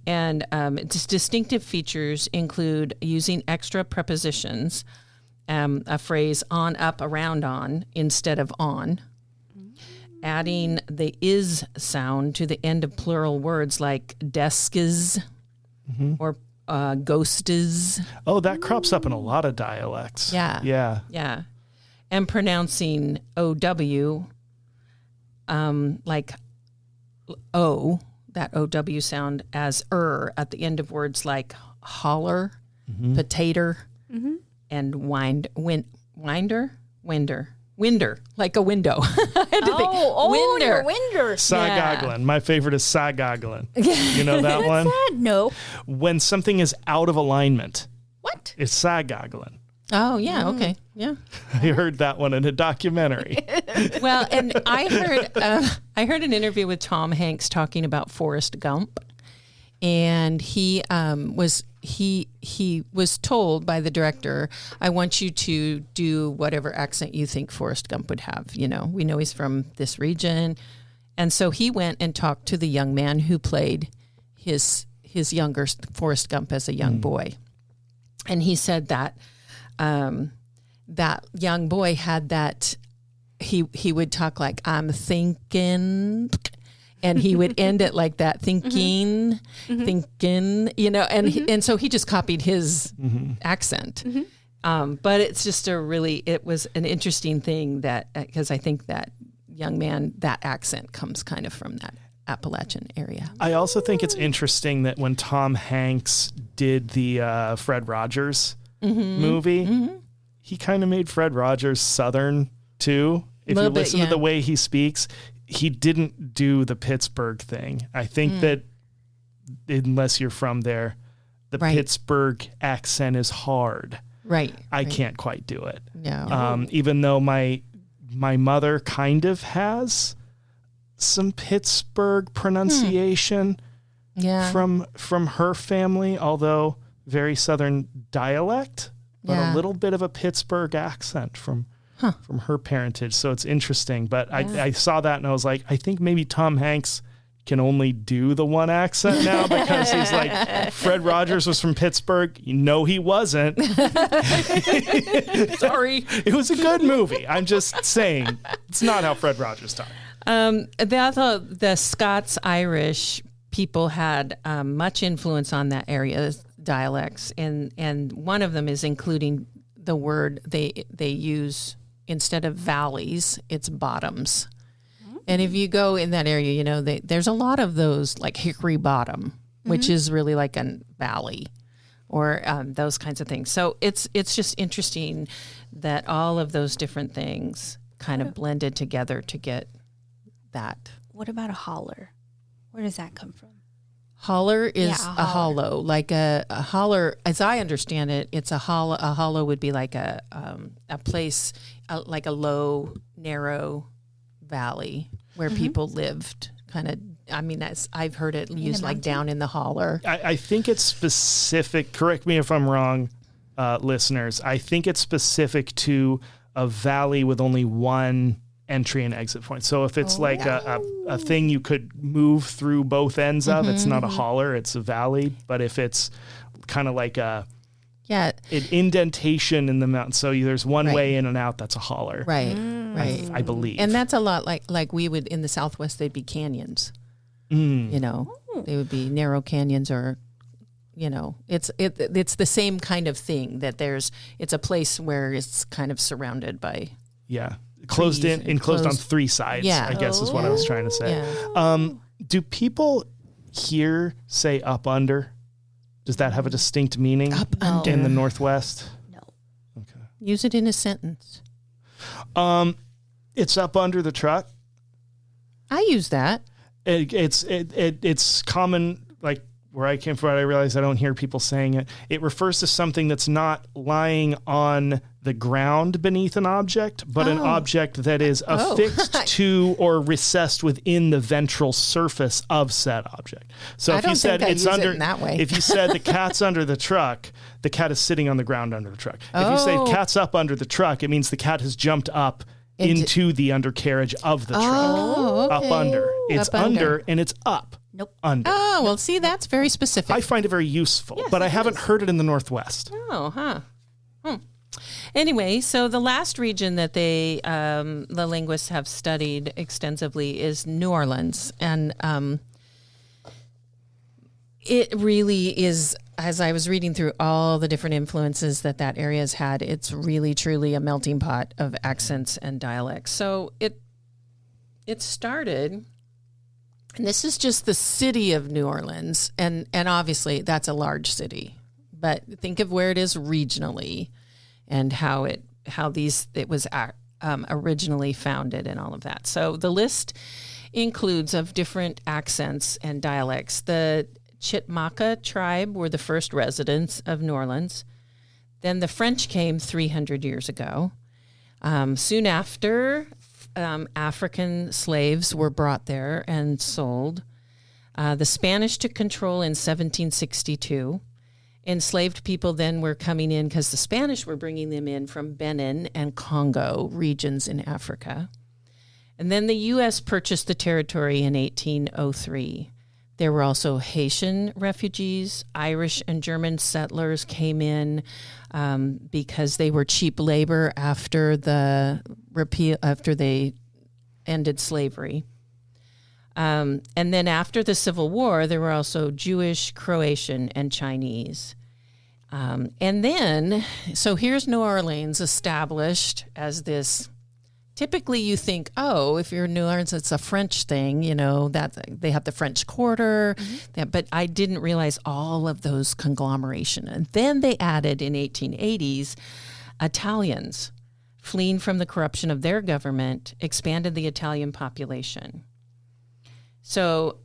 And its distinctive features include using extra prepositions, a phrase on, up, around, on, instead of on, adding the is sound to the end of plural words like desks, or ghostes.
Oh, that crops up in a lot of dialects.
Yeah. And pronouncing OW, like O, that OW sound, as at the end of words like holler, potato, and winder, like a window. I had to think.
Winder.
Sagoglin. My favorite is sagoglin. You know that one?
What's that? No.
When something is out of alignment.
What?
It's sagoglin.
Oh, yeah. Okay. Yeah.
I heard that one in a documentary.
Well, and I heard an interview with Tom Hanks talking about Forrest Gump, and he was told by the director, I want you to do whatever accent you think Forrest Gump would have. You know, we know he's from this region. And so he went and talked to the young man who played his younger Forrest Gump as a young boy. And he said that that young boy had that, he would talk like, I'm thinking, and he would end it like that, thinking, you know, and so he just copied his accent. But it's just it was an interesting thing that, because I think that young man, that accent comes kind of from that Appalachian area.
I also think it's interesting that when Tom Hanks did the Fred Rogers movie, he kind of made Fred Rogers Southern too. If you listen to the way he speaks, he didn't do the Pittsburgh thing. I think that unless you're from there, the Pittsburgh accent is hard.
Right.
I can't quite do it.
No.
Even though my mother kind of has some Pittsburgh pronunciation from her family, although very Southern dialect, but a little bit of a Pittsburgh accent from her parentage. So it's interesting. But I saw that and I was like, I think maybe Tom Hanks can only do the one accent now because he's like, Fred Rogers was from Pittsburgh. No, he wasn't.
Sorry.
It was a good movie. I'm just saying it's not how Fred Rogers talked.
The Scots-Irish people had much influence on that area's dialects, and one of them is including the word they use instead of valleys, it's bottoms. And if you go in that area, you know, there's a lot of those, like Hickory Bottom, which is really like a valley, or those kinds of things. So it's just interesting that all of those different things kind of blended together to get that.
What about a holler? Where does that come from?
Holler is a hollow, like a holler. As I understand it, it's a hollow. A hollow would be like a place, like a low, narrow valley where people lived, kind of I mean, I've heard it used like down in the holler.
I think it's specific. Correct me if I'm wrong, listeners. I think it's specific to a valley with only one entry and exit point. So if it's a thing you could move through both ends of, it's not a holler, it's a valley. But if it's kind of like an indentation in the mountain, so there's one way in and out, that's a holler.
Right.
I believe.
And that's a lot like we would in the Southwest, they'd be canyons. You know, they would be narrow canyons, or it's the same kind of thing, that it's a place where it's kind of surrounded by
closed in, enclosed on three sides, I guess is what I was trying to say.
Yeah.
Do people here say up under? Does that have a distinct meaning
under
in the Northwest?
No.
Okay.
Use it in a sentence.
It's up under the truck.
I use that.
It's common, like where I came from. I realize I don't hear people saying it. It refers to something that's not lying on the ground beneath an object, but an object that is affixed to or recessed within the ventral surface of said object. So if you said it's under,
it in that way.
if you said the cat's under the truck, the cat is sitting on the ground under the truck. If you say cat's up under the truck, it means the cat has jumped up into the undercarriage of the truck. Up under. It's
up
under and it's up.
Nope.
Under.
Oh, well, see, that's very specific.
I find it very useful, but I haven't heard it in the Northwest.
Oh, huh. Anyway, so the last region that the linguists have studied extensively is New Orleans. And it really is, as I was reading through all the different influences that area has had, it's really, truly a melting pot of accents and dialects. So it started, and this is just the city of New Orleans, and obviously that's a large city. But think of where it is regionally, and how it was originally founded and all of that. So the list includes of different accents and dialects. The Chicmaca tribe were the first residents of New Orleans. Then the French came 300 years ago. Soon after, African slaves were brought there and sold. The Spanish took control in 1762. Enslaved people then were coming in because the Spanish were bringing them in from Benin and Congo regions in Africa. And then the U.S. purchased the territory in 1803. There were also Haitian refugees. Irish and German settlers came in because they were cheap labor after they ended slavery. And then after the Civil War, there were also Jewish, Croatian, and Chinese. And then, so here's New Orleans established as this. Typically, you think, if you're in New Orleans, it's a French thing, that they have the French Quarter. But I didn't realize all of those conglomeration. And then they added in 1880s, Italians fleeing from the corruption of their government expanded the Italian population. So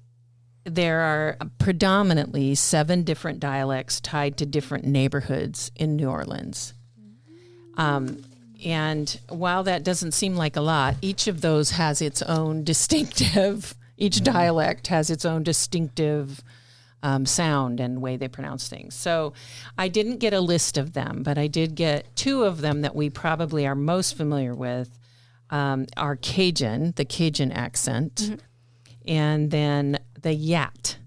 there are predominantly 7 different dialects tied to different neighborhoods in New Orleans. And while that doesn't seem like a lot, each of those has its own distinctive, each dialect has its own distinctive sound and way they pronounce things. So I didn't get a list of them, but I did get 2 of them that we probably are most familiar with, are Cajun, the Cajun accent, and then the Yat,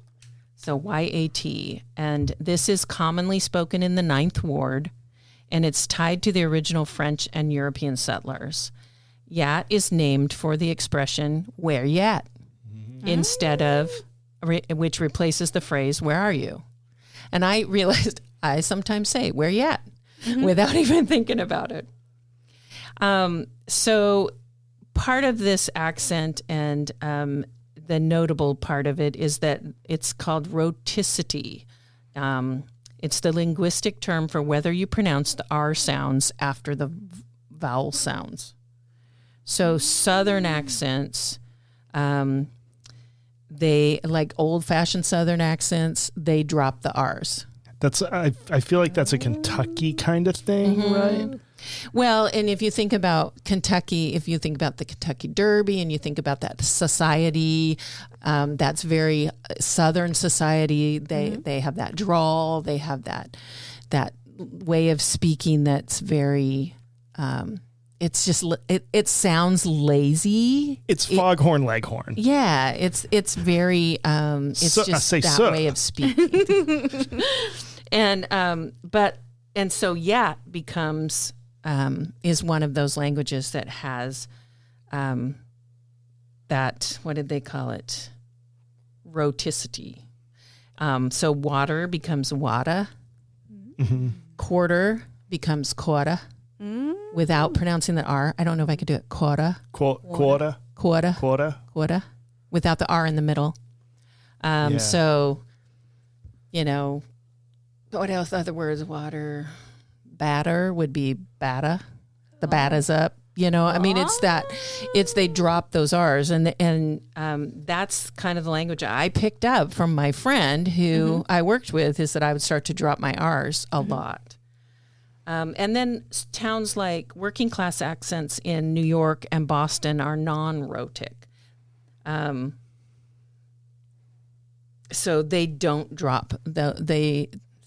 so Y-A-T. And this is commonly spoken in the 9th Ward, and it's tied to the original French and European settlers. Yat is named for the expression, where yat, instead of, which replaces the phrase, where are you? And I realized I sometimes say, where yat, without even thinking about it. So part of this accent and the notable part of it is that it's called rhoticity. It's the linguistic term for whether you pronounce the R sounds after the vowel sounds. So Southern accents, they, like old-fashioned Southern accents, they drop the R's.
I feel like that's a Kentucky kind of thing, right?
Well, and if you think about Kentucky, if you think about the Kentucky Derby and you think about that society, that's very Southern society. They have that drawl. They have that way of speaking that's very, it's just, it sounds lazy.
It's foghorn leghorn.
Yeah. It's very, it's just that way of speaking. And so Yat becomes, is one of those languages that has that, what did they call it? Rhoticity. So water becomes wada. Mm-hmm. Quarter becomes quota without pronouncing the R. I don't know if I could do it. Quota.
Quota.
Without the R in the middle. So, what else? Other words, water. Batter would be batta. The batta's up. I mean, it's they drop those R's and that's kind of the language I picked up from my friend who I worked with, is that I would start to drop my R's a lot. And then towns like working class accents in New York and Boston are non-rhotic. So they don't drop is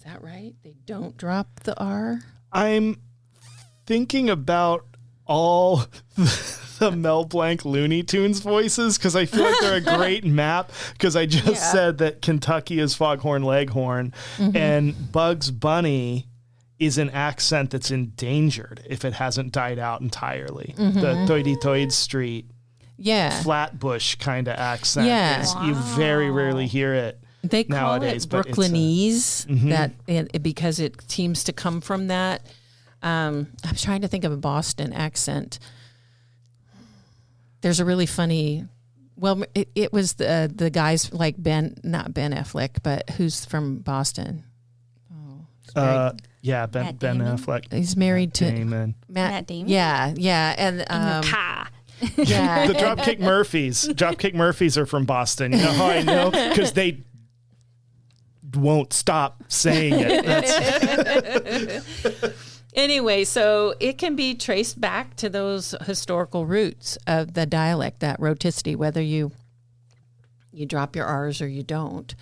that right? They don't drop the R?
I'm thinking about all the Mel Blanc Looney Tunes voices because I feel like they're a great map, because I just said that Kentucky is foghorn leghorn and Bugs Bunny is an accent that's endangered if it hasn't died out entirely. The Toity Street Flatbush kind of accent is, you very rarely hear it.
They call
nowadays,
it Brooklynese because it seems to come from that. I'm trying to think of a Boston accent. There's a really funny, it was the guys like not Ben Affleck, but who's from Boston?
Ben Affleck.
He's married to
Matt Damon.
Yeah, and
the Dropkick Murphys. Dropkick Murphys are from Boston. You know how I know? Because they won't stop saying it.
Anyway, so it can be traced back to those historical roots of the dialect, that rhoticity, whether you drop your R's or you don't.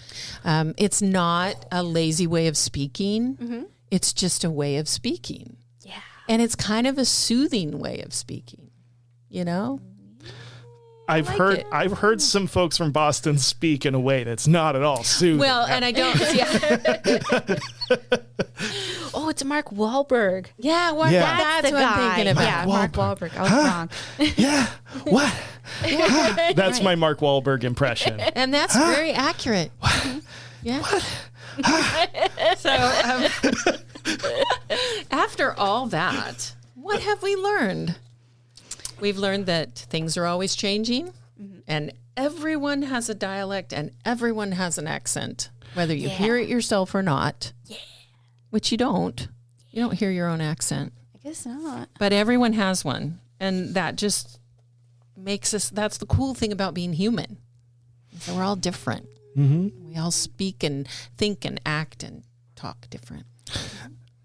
It's not a lazy way of speaking. It's just a way of speaking. Yeah. And it's kind of a soothing way of speaking,
I've heard some folks from Boston speak in a way that's not at all soothing.
Well, and I don't.
Oh, it's Mark Wahlberg.
Yeah, that's what I'm thinking about.
Yeah, Mark Wahlberg. I was wrong.
Yeah. What? That's my Mark Wahlberg impression.
And that's very accurate. Yeah. What? So after all that, what have we learned? We've learned that things are always changing, and everyone has a dialect and everyone has an accent, whether you hear it yourself or not. Yeah. Which you don't. You don't hear your own accent.
I guess not.
But everyone has one, and that just makes us. That's the cool thing about being human. So we're all different. We all speak and think and act and talk different.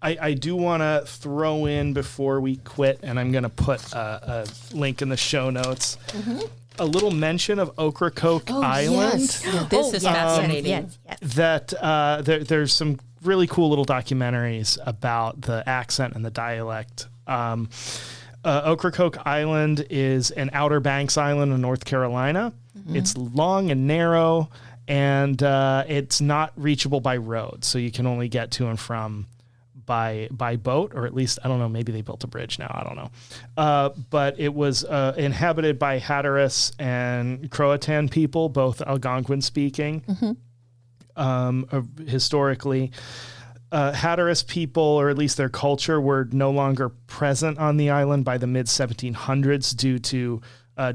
I do want to throw in before we quit, and I'm going to put a link in the show notes, a little mention of Ocracoke Island.
Yes. This is fascinating.
That there's some really cool little documentaries about the accent and the dialect. Ocracoke Island is an Outer Banks island in North Carolina. It's long and narrow, and it's not reachable by road, so you can only get to and from by boat, or at least, I don't know, maybe they built a bridge now, I don't know. But it was inhabited by Hatteras and Croatan people, both Algonquin speaking. Historically, Hatteras people, or at least their culture, were no longer present on the island by the mid-1700s due to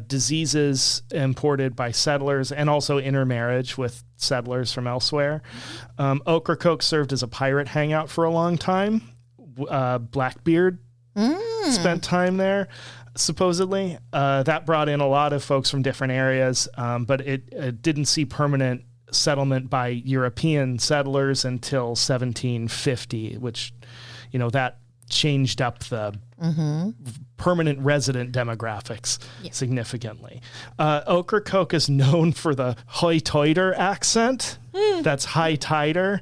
diseases imported by settlers and also intermarriage with settlers from elsewhere. Ocracoke served as a pirate hangout for a long time. Blackbeard spent time there, supposedly. That brought in a lot of folks from different areas, but it didn't see permanent settlement by European settlers until 1750, which, that changed up the permanent resident demographics significantly. Ocracoke is known for the high-tider accent. That's high-tider.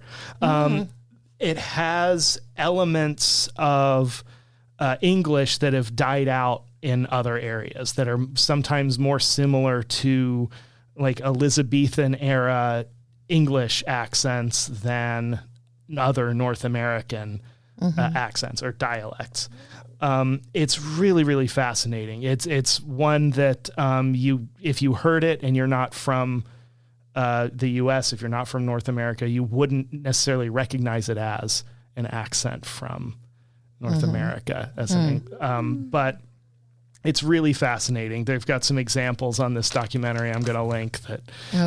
It has elements of English that have died out in other areas that are sometimes more similar to like Elizabethan era English accents than other North American accents or dialects. It's really, really fascinating. It's one that if you heard it and you're not from the U.S., if you're not from North America, you wouldn't necessarily recognize it as an accent from North America. But it's really fascinating. They've got some examples on this documentary I'm going to link that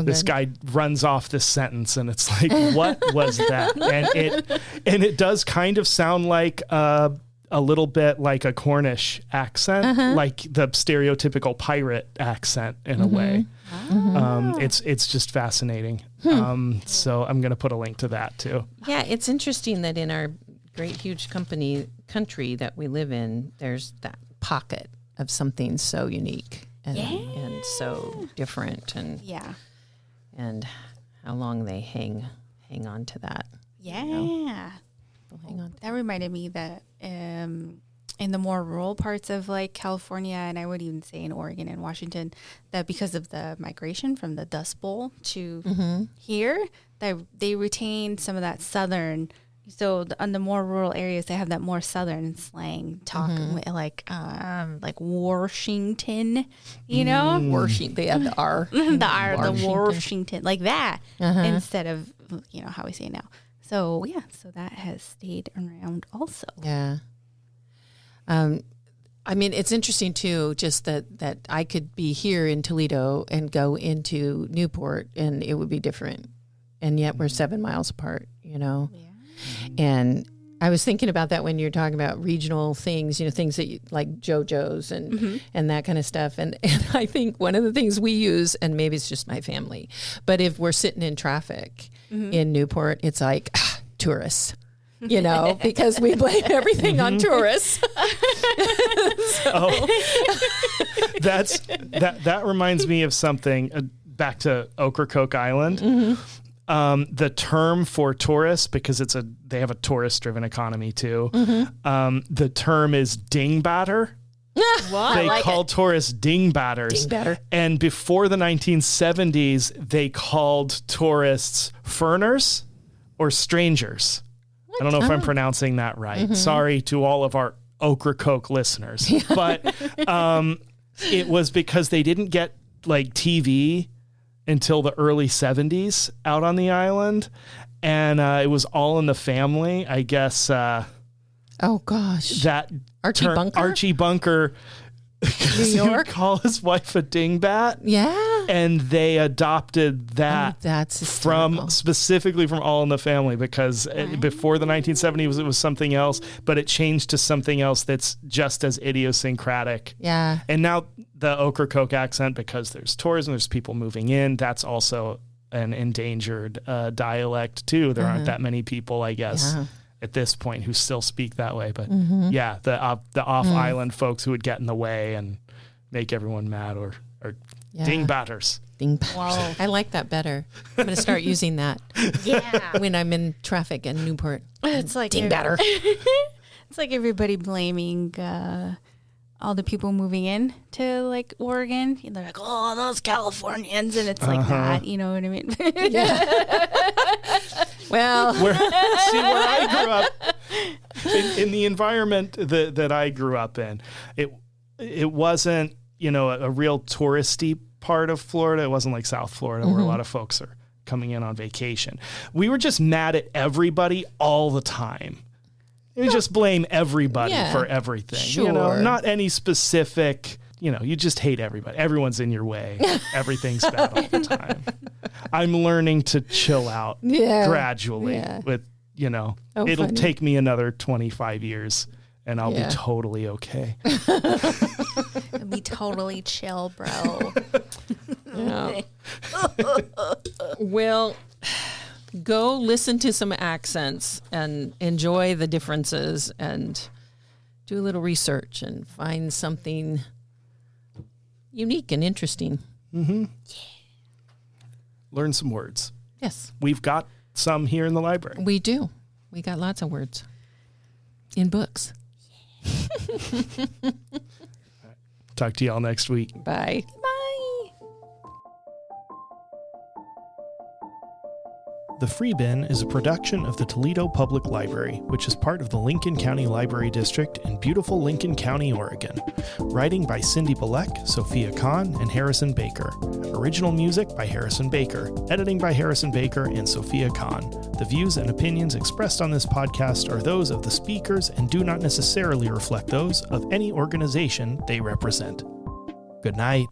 this guy runs off this sentence and it's like, what was that? And it does kind of sound like a little bit like a Cornish accent, like the stereotypical pirate accent in a way. It's just fascinating. So I'm going to put a link to that too.
Yeah, it's interesting that in our great, huge country that we live in, there's that pocket of something so unique and so different, and and how long they hang on to that.
Hang on. That reminded me that in the more rural parts of like California, and I would even say in Oregon and Washington, that because of the migration from the Dust Bowl to here, that they retain some of that Southern. So on the more rural areas, they have that more Southern slang talk, like Washington, you know?
Washington, they have the R.
the Washington, like that, instead of, how we say it now. So, so that has stayed around also.
Yeah. I mean, it's interesting, too, just that I could be here in Toledo and go into Newport, and it would be different. And yet we're 7 miles apart, Yeah. And I was thinking about that when you're talking about regional things, things that like JoJo's and that kind of stuff. And I think one of the things we use, and maybe it's just my family, but if we're sitting in traffic in Newport, it's like tourists, because we blame everything on tourists.
That reminds me of something back to Ocracoke Island. The term for tourists, because they have a tourist-driven economy too. The term is dingbatter.
What?
They call tourists dingbatters.
Dingbatter.
And before the 1970s, they called tourists furners or strangers. I don't know if I'm pronouncing that right. Sorry to all of our Ocracoke listeners, but it was because they didn't get like TV until the early 70s out on the island. And it was all in the family, I guess.
Oh, gosh.
That
Archie Bunker?
New York? Call his wife a dingbat.
Yeah.
And they adopted that specifically from All in the Family, because before the 1970s, it was something else, but it changed to something else that's just as idiosyncratic.
Yeah.
And now the Ocracoke accent, because there's tourism, there's people moving in, that's also an endangered dialect too. There aren't that many people, I guess, at this point who still speak that way. But the off-island folks who would get in the way and make everyone mad or dingbatters.
Wow. I like that better. I'm going to start using that. When I'm in traffic in Newport.
It's like
dingbatter.
It's like everybody blaming all the people moving in to like Oregon. They're like, oh, those Californians, and it's like that. You know what I mean?
Well,
where I grew up, in the environment that I grew up in, it wasn't a real touristy part of Florida. It wasn't like South Florida where a lot of folks are coming in on vacation. We were just mad at everybody all the time. You just blame everybody for everything.
Sure.
Not any specific, you just hate everybody. Everyone's in your way. Everything's bad all the time. I'm learning to chill out gradually with, it'll take me another 25 years and I'll be totally okay.
It'll be totally chill, bro.
Well, go listen to some accents and enjoy the differences and do a little research and find something unique and interesting.
Mm-hmm. Yeah. Learn some words.
Yes.
We've got some here in the library.
We do. We got lots of words in books.
Talk to y'all next week.
Bye.
Bye.
The Free Bin is a production of the Toledo Public Library, which is part of the Lincoln County Library District in beautiful Lincoln County, Oregon. Writing by Cindy Bilek, Sophia Kahn, and Harrison Baker. Original music by Harrison Baker. Editing by Harrison Baker and Sophia Kahn. The views and opinions expressed on this podcast are those of the speakers and do not necessarily reflect those of any organization they represent. Good night.